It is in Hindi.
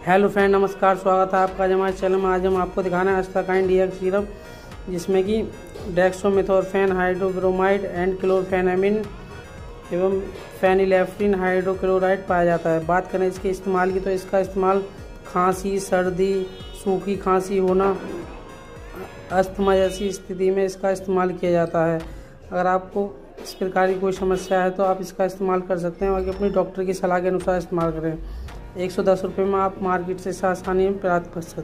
हेलो फ्रेंड, नमस्कार। स्वागत है आपका आज हमारे चैनल में। आज हम आपको दिखाना है अस्ताकाइन डीएक्स सीरम, जिसमें कि डेक्सोमेथोर्फेन हाइड्रोब्रोमाइड एंड क्लोरफेनामिन एवं फेनिलेफ्रिन हाइड्रोक्लोराइड पाया जाता है। बात करें इसके इस्तेमाल की, तो इसका इस्तेमाल खांसी, सर्दी, सूखी खांसी होना, अस्थमा जैसी स्थिति में इसका इस्तेमाल किया जाता है। अगर आपको इस प्रकार की कोई समस्या है तो आप इसका इस्तेमाल कर सकते हैं, बाकी अपनी डॉक्टर की सलाह के अनुसार इस्तेमाल करें। 110 रुपये में आप मार्केट से आसानी में प्राप्त कर सकते हैं।